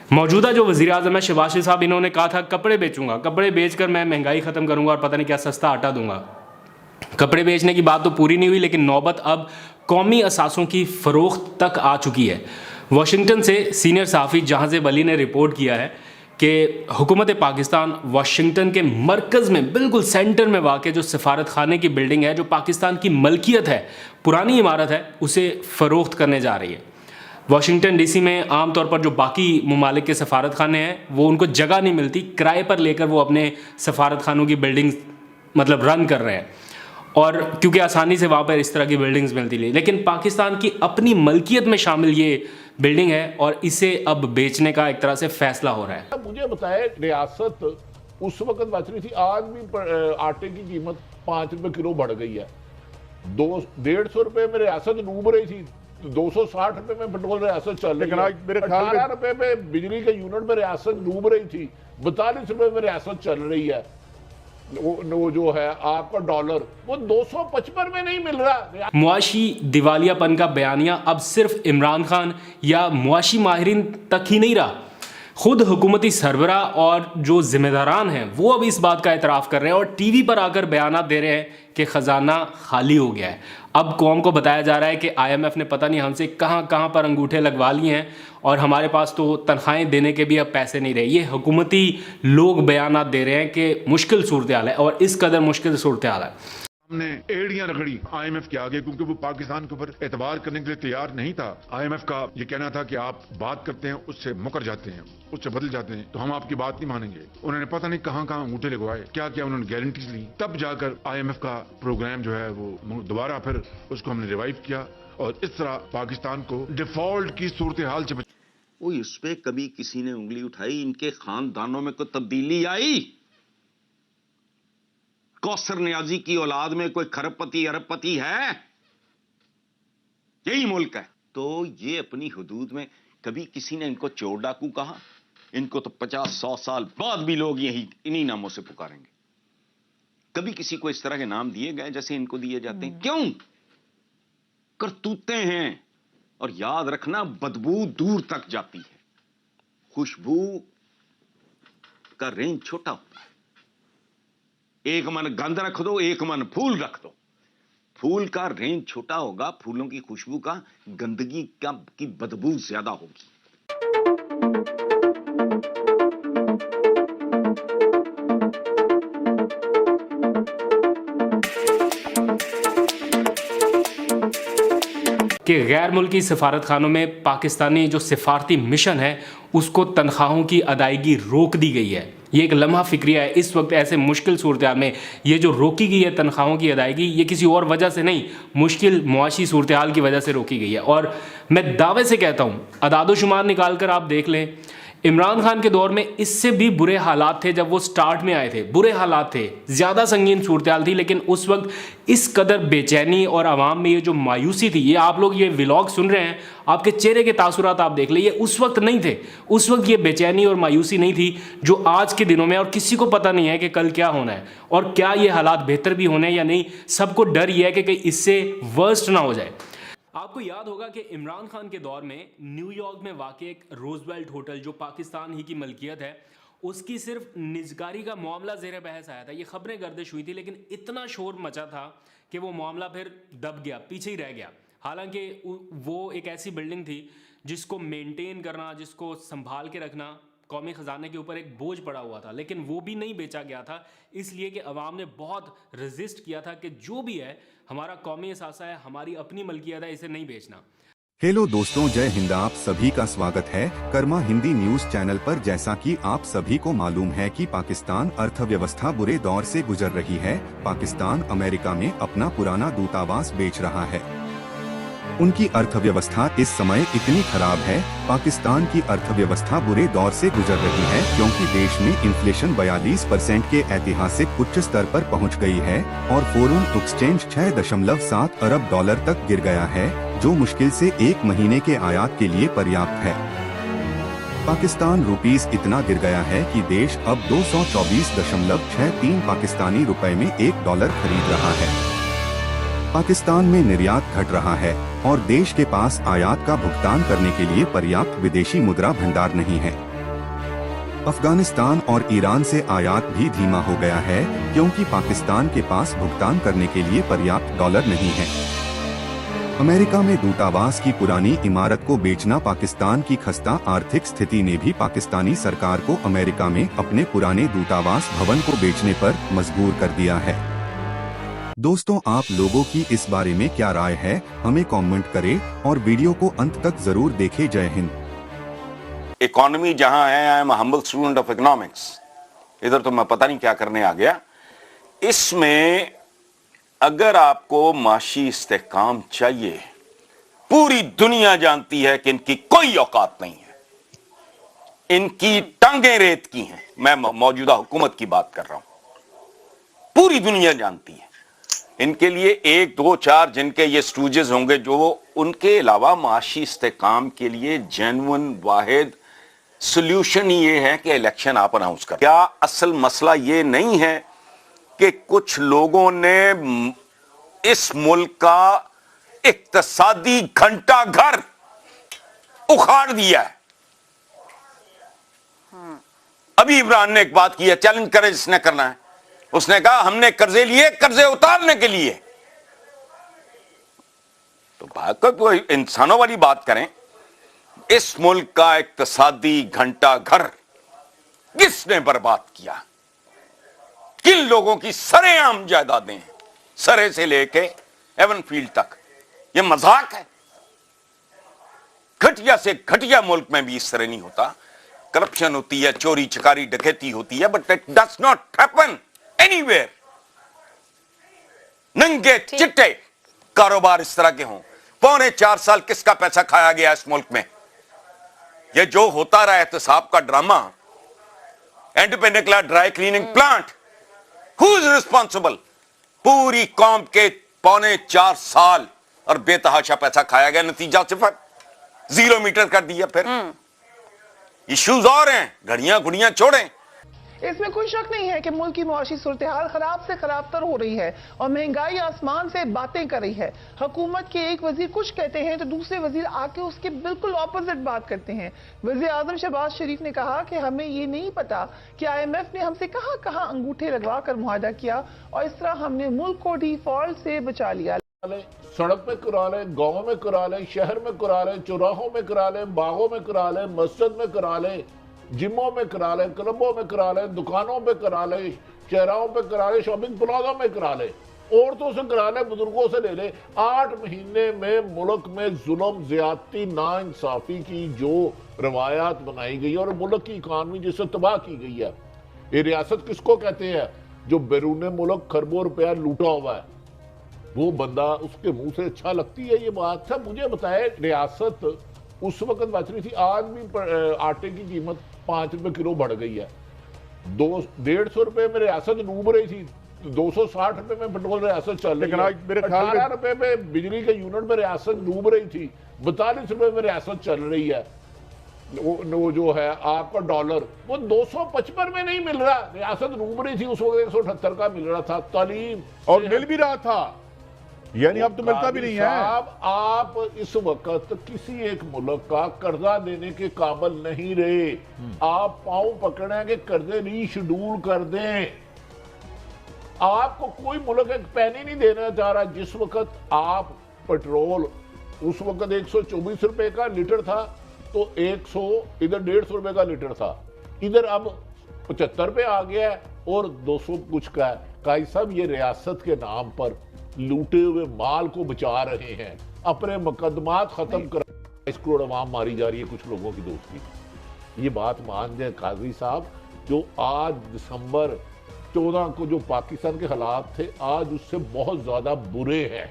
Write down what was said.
मौजूदा जो वज़ीर आज़म है शहबाज शरीफ साहब, इन्होंने कहा था कपड़े बेचूंगा, कपड़े बेचकर मैं महंगाई ख़त्म करूंगा और पता नहीं क्या सस्ता आटा दूंगा। कपड़े बेचने की बात तो पूरी नहीं हुई, लेकिन नौबत अब कौमी असासों की फ़रोख्त तक आ चुकी है। वाशिंगटन से सीनियर सहाफ़ी जहाज़ेब अली ने रिपोर्ट किया है कि हुकूमत पाकिस्तान वाशिंगटन के मरकज़ में, बिल्कुल सेंटर में वाक़ जो सफारत खाने की बिल्डिंग है, जो पाकिस्तान की मलकियत है, पुरानी इमारत है, उसे फ़रोख्त करने जा रही है। वाशिंगटन डीसी में आम तौर पर जो बाकी ममालिक के सफारत खाने हैं, वो उनको जगह नहीं मिलती, किराए पर लेकर वो अपने सफारत खानों की बिल्डिंग मतलब रन कर रहे हैं, और क्योंकि आसानी से वहाँ पर इस तरह की बिल्डिंग्स मिलती नहीं। लेकिन पाकिस्तान की अपनी मलकियत में शामिल ये बिल्डिंग है और इसे अब बेचने का एक तरह से फैसला हो रहा है। मुझे बताए, रियासत उस वक्त बच रही थी, आज भी आटे की कीमत 5 रुपए किलो बढ़ गई है। 150 रुपए में रियासत डूब रही थी, 260 रुपए में पेट्रोल रियासत चल रही है। 18 रुपए में बिजली के यूनिट में रियासत डूब रही थी, 42 रुपए में रियासत चल रही है। वो जो है आपका डॉलर, वो 255 में नहीं मिल रहा। मुआशी दिवालियापन का बयानिया अब सिर्फ इमरान खान या मुआशी माहिरीन तक ही नहीं रहा, खुद हुकूमती सरबरा और जो जिम्मेदारान हैं वो अब इस बात का एतराफ़ कर रहे हैं और टीवी पर आकर बयानात दे रहे हैं कि ख़जाना खाली हो गया है। अब कौम को बताया जा रहा है कि IMF ने पता नहीं हमसे कहाँ कहाँ पर अंगूठे लगवा लिए हैं और हमारे पास तो तनख्वाहें देने के भी अब पैसे नहीं रहे। ये हुकूमती लोग बयानात दे रहे हैं कि मुश्किल सूरत हाल है, और इस कदर मुश्किल सूरत हाल है। हमने एड़ियां रगड़ी IMF के आगे, क्योंकि वो पाकिस्तान के ऊपर एतबार करने के लिए तैयार नहीं था। IMF का ये कहना था कि आप बात करते हैं, उससे मुकर जाते हैं, उससे बदल जाते हैं, तो हम आपकी बात नहीं मानेंगे। उन्होंने पता नहीं कहां कहां अंगूठे लगवाए, क्या क्या उन्होंने गारंटीज ली, तब जाकर IMF का प्रोग्राम जो है वो दोबारा फिर उसको हमने रिवाइव किया और इस तरह पाकिस्तान को डिफॉल्ट की सूरत हाल से वो इस पे कभी किसी ने उंगली उठाई? इनके खानदानों में कोई तब्दीली आई? कौसर नियाजी की औलाद में कोई खरबपति अरबपति है? यही मुल्क है। तो ये अपनी हुदूद में कभी किसी ने इनको चोर डाकू कहा? इनको तो 50-100 साल बाद भी लोग यही इन्हीं नामों से पुकारेंगे। कभी किसी को इस तरह के नाम दिए गए जैसे इनको दिए जाते हैं? क्यों? करतूते हैं। और याद रखना, बदबू दूर तक जाती है, खुशबू का रेंज छोटा होता है। एक मन गंध रख दो, एक मन फूल रख दो। फूल का रेंज छोटा होगा, फूलों की खुशबू का, गंदगी की बदबू ज्यादा होगी। कि गैर मुल्की सफारत खानों में पाकिस्तानी जो सिफारती मिशन है उसको तनख्वाहों की अदायगी रोक दी गई है। ये एक लम्हा फिक्रिया है। इस वक्त ऐसे मुश्किल सूरत हाल में ये जो रोकी गई है तनख्वाहों की अदायगी, ये किसी और वजह से नहीं, मुश्किल मुआशी सूरत हाल की वजह से रोकी गई है। और मैं दावे से कहता हूँ, अदादोशुमार निकाल कर आप देख लें, इमरान खान के दौर में इससे भी बुरे हालात थे। जब वो स्टार्ट में आए थे बुरे हालात थे, ज़्यादा संगीन सूरत हाल थी, लेकिन उस वक्त इस कदर बेचैनी और आवाम में ये जो मायूसी थी, ये आप लोग ये व्लॉग सुन रहे हैं, आपके चेहरे के तासुरात आप देख लें, ये उस वक्त नहीं थे। उस वक्त ये बेचैनी और मायूसी नहीं थी जो आज के दिनों में, और किसी को पता नहीं है कि कल क्या होना है और क्या ये हालात बेहतर भी होने या नहीं। सबको डर ये है कि कहीं इससे वर्स्ट ना हो जाए। आपको याद होगा कि इमरान खान के दौर में न्यूयॉर्क में वाक़ई एक रोजवेल्ट होटल जो पाकिस्तान ही की मलकियत है, उसकी सिर्फ निजकारी का मामला ज़ेर बहस आया था। ये खबरें गर्दिश हुई थी, लेकिन इतना शोर मचा था कि वो मामला फिर दब गया, पीछे ही रह गया। हालांकि वो एक ऐसी बिल्डिंग थी जिसको मेंटेन करना, जिसको संभाल के रखना कौमी ख़जाने के ऊपर एक बोझ पड़ा हुआ था, लेकिन वो भी नहीं बेचा गया था, इसलिए कि अवाम ने बहुत रेजिस्ट किया था कि जो भी है हमारा कौमी असासा है, हमारी अपनी मलकियत है, इसे नहीं बेचना। हेलो दोस्तों, जय हिंद। आप सभी का स्वागत है कर्मा हिंदी न्यूज चैनल पर। जैसा कि आप सभी को मालूम है कि पाकिस्तान अर्थव्यवस्था बुरे दौर से गुजर रही है। पाकिस्तान अमेरिका में अपना पुराना दूतावास बेच रहा है। उनकी अर्थव्यवस्था इस समय इतनी खराब है, पाकिस्तान की अर्थव्यवस्था बुरे दौर से गुजर रही है, क्योंकि देश में इन्फ्लेशन 42% के ऐतिहासिक उच्च स्तर पर पहुंच गई है और फॉरेन एक्सचेंज 6.7 अरब डॉलर तक गिर गया है, जो मुश्किल से 1 महीने के आयात के लिए पर्याप्त है। पाकिस्तान रुपीस इतना गिर गया है कि देश अब 224.63 पाकिस्तानी रुपए में $1 खरीद रहा है। पाकिस्तान में निर्यात घट रहा है और देश के पास आयात का भुगतान करने के लिए पर्याप्त विदेशी मुद्रा भंडार नहीं है। अफगानिस्तान और ईरान से आयात भी धीमा हो गया है क्योंकि पाकिस्तान के पास भुगतान करने के लिए पर्याप्त डॉलर नहीं है। अमेरिका में दूतावास की पुरानी इमारत को बेचना पाकिस्तान की खस्ता आर्थिक स्थिति ने भी पाकिस्तानी सरकार को अमेरिका में अपने पुराने दूतावास भवन को बेचने पर मजबूर कर दिया है। दोस्तों, आप लोगों की इस बारे में क्या राय है, हमें कमेंट करें और वीडियो को अंत तक जरूर देखें। जय हिंद। इकोनॉमी जहां है, I am humble student of economics, इधर तो मैं पता नहीं क्या करने आ गया। इसमें अगर आपको माशी इस्तेहकाम चाहिए, पूरी दुनिया जानती है कि इनकी कोई औकात नहीं है, इनकी टांगें रेत की हैं। मैं मौजूदा हुकूमत की बात कर रहा हूं, पूरी दुनिया जानती है। इनके लिए 1, 2, 4 जिनके ये स्टूजेस होंगे, जो उनके अलावा माशी इस्तेहकाम के लिए जेन्युइन वाहिद सोल्यूशन ये है कि इलेक्शन आप अनाउंस कर। क्या असल मसला ये नहीं है कि कुछ लोगों ने इस मुल्क का इक्तसादी घंटा घर उखाड़ दिया है? अभी इमरान ने एक बात की है, चैलेंज करें जिसने करना है। उसने कहा हमने कर्जे लिए कर्जे उतारने के लिए। तो बात को इंसानों वाली बात करें। इस मुल्क का इक्तसादी घंटा घर किसने बर्बाद किया? किन लोगों की सरेआम जायदादें, सरे से लेके एवनफील्ड तक। यह मजाक है। घटिया से घटिया मुल्क में भी इस तरह नहीं होता। करप्शन होती है, चोरी चकारी डकैती होती है, but it does not happen anywhere. नंगे चिट्टे कारोबार इस तरह के हों। 4.25 साल किसका पैसा खाया गया इस मुल्क में? ये जो होता रहा एहतसाब का ड्रामा, एंड पे निकला dry cleaning plant. Who is responsible? पूरी कौम के 4.25 साल और बेतहाशा पैसा खाया गया। नतीजा सिर्फ 0 मीटर कर दिया। फिर इश्यूज और हैं, घड़ियां गुड़ियां छोड़ें। इसमें कोई शक नहीं है कि मुल्क की मुआशी सूरत-ए-हाल खराब से खराब तर हो रही है और महंगाई आसमान से बातें कर रही है। हुकूमत के एक वजीर कुछ कहते हैं तो दूसरे वजीर आके उसके बिल्कुल ऑपोजिट बात करते हैं। वजीर आजम शहबाज शरीफ ने कहा कि हमें ये नहीं पता कि IMF ने हमसे कहां कहां अंगूठे लगवा कर मुआहदा किया और इस तरह हमने मुल्क को डिफॉल्ट से बचा लिया। सड़क में करा ले, गांव में करा ले, शहर में करा ले, चौराहों में करा ले, बागों में करा ले, मस्जिद में करा ले, जिमों में करा ले, क्लबों में करा ले, दुकानों पे करा ले, चौराहों पे करा ले, शॉपिंग प्लाजा में करा ले, औरतों से करा ले, बुजुर्गों से ले ले। 8 महीने में मुल्क में जुल्म, ज्यादती, नाइंसाफी की जो रवायात बनाई गई और मुल्क की इकानमी जिससे तबाह की गई है। ये रियासत किसको कहते हैं? जो बैरून मुल्क खरबों रुपया लूटा हुआ है, वो बंदा, उसके मुंह से अच्छा लगती है ये बात। अच्छा मुझे बताए, रियासत उस वक्त बच रही थी, आज भी आटे की कीमत 5 रुपए किलो बढ़ गई है। 150 रुपए में रियासत डूब रही थी, 260 रुपए में पेट्रोल रियासत चल रही है। 18 रुपए में बिजली के यूनिट में रियासत डूब रही थी, 42 रुपए में रियासत चल रही है। वो जो है आपका डॉलर, वो 255 में नहीं मिल रहा। रियासत डूब रही थी उस वक्त, 178 का मिल रहा था। तालीम और मिल भी रहा था, यानी अब तो मिलता भी नहीं है। आप इस वक्त किसी एक मुल्क का कर्जा देने के काबिल नहीं रहे। आप पांव पकड़े कि कर्जे रीशेड्यूल कर दें। आपको कोई मुल्क एक पैनी नहीं देना चाह रहा। जिस वक्त आप पेट्रोल उस वक्त 124 रुपए का लीटर था, तो 100 इधर 150 रुपए का लीटर था, इधर अब 75 पे आ गया है और 200 कुछ का है। काई साहब, ये रियासत के नाम पर लूटे हुए माल को बचा रहे हैं, अपने मुकदमात खत्म कर 22 करोड़ अवाम मारी जा रही है कुछ लोगों की दोस्ती। ये बात मान जाए काजी साहब, जो आज दिसंबर 14 को जो पाकिस्तान के हालात थे, आज उससे बहुत ज्यादा बुरे हैं।